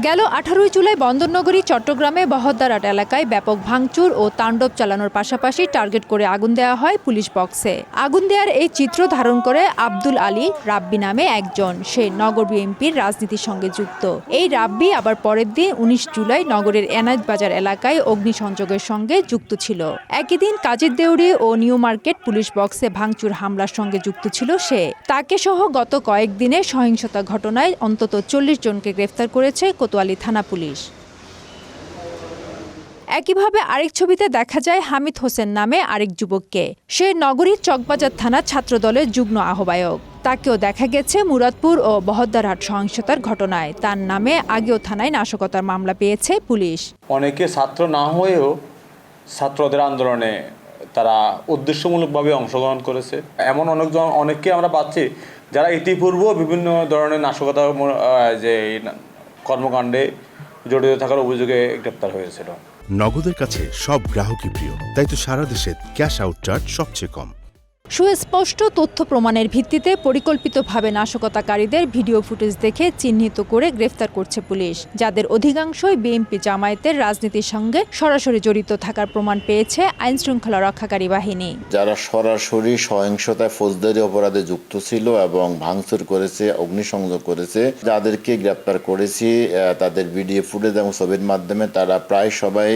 গেল 18 জুলাই বন্দরনগরী চট্টগ্রামে বহদ্দারহাট এলাকায় ব্যাপক ভাঙচুর ও তাণ্ডব চালানোর পাশাপাশি টার্গেট করে আগুন দেওয়া হয় পুলিশ বক্সে। আগুন দেওয়ার এই চিত্র ধারণ করে আব্দুল আলী রাব্বি নামে একজন, সে নগর বিএনপির রাজনীতির সঙ্গে যুক্ত। এই রাব্বি আবার পরের দিন 19 জুলাই নগরের এনায়েত বাজার এলাকায় অগ্নিসংযোগের সঙ্গে যুক্ত ছিল। একই দিন কাজীর দেউরি ও নিউ মার্কেট পুলিশ বক্সে ভাঙচুর হামলার সঙ্গে যুক্ত ছিল সে। তাকে সহ গত কয়েকদিনে সহিংসতা ঘটনায় অন্তত 40 জনকে গ্রেফতার করেছে কোতোয়ালি থানা পুলিশ। একইভাবে আরেক ছবিতে দেখা যায় হামিদ হোসেন নামে আরেক যুবককে। সে নগরীর চকবাজার থানা ছাত্রদলের যুগ্ম আহ্বায়ক। তাকেও দেখা গেছে মুরাদপুর ও বহদ্দারহাট সহিংসতার ঘটনায়। তার নামে আগেও থানায় নাশকতার মামলা পেয়েছে পুলিশ। অনেকে ছাত্র না হয়েও ছাত্রদের আন্দোলনে তারা উদ্দেশ্যমূলকভাবে অংশগ্রহণ করেছে। এমন অনেককে আমরা পাচ্ছি যারা ইতিপূর্ব বিভিন্ন ধরনের নাশকতা যে কর্মকাণ্ডে জড়িত থাকার অভিযোগে গ্রেপ্তার হয়েছিল। নগদের কাছে সব গ্রাহকই প্রিয়, তাই তো সারা দেশে ক্যাশ আউট চার্জ সবচেয়ে কম। সুস্পষ্ট তথ্য প্রমাণের ভিত্তিতে পরিকল্পিতভাবে নাশকতাকারীদের ভিডিও ফুটেজ দেখে চিহ্নিত করে গ্রেফতার করছে পুলিশ, যাদের অধিকাংশই বিএনপি জামায়াতের রাজনীতির সঙ্গে সরাসরি জড়িত থাকার প্রমাণ পেয়েছে আইনশৃঙ্খলা রক্ষাকারী বাহিনী। যারা সরাসরি সহিংসতায় ফৌজদারি অপরাধে যুক্ত ছিল এবং ভাঙচুর করেছে, অগ্নিসংযোগ করেছে, যাদেরকে গ্রেপ্তার করেছি তাদের ভিডিও ফুটেজ এবং ছবির মাধ্যমে তারা প্রায় সবাই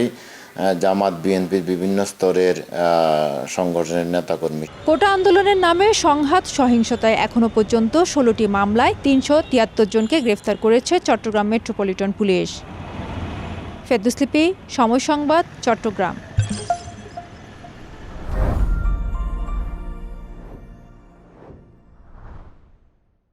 জামাত বিএনপির বিভিন্ন স্তরের সংগঠনের নেতাকর্মী। কোটা আন্দোলনের নামে সংঘাত সহিংসতায় এখনো পর্যন্ত 16টি মামলায় 373 জনকে গ্রেফতার করেছে চট্টগ্রাম মেট্রোপলিটন পুলিশ। ফেরদৌস লিপি, সময় সংবাদ, চট্টগ্রাম।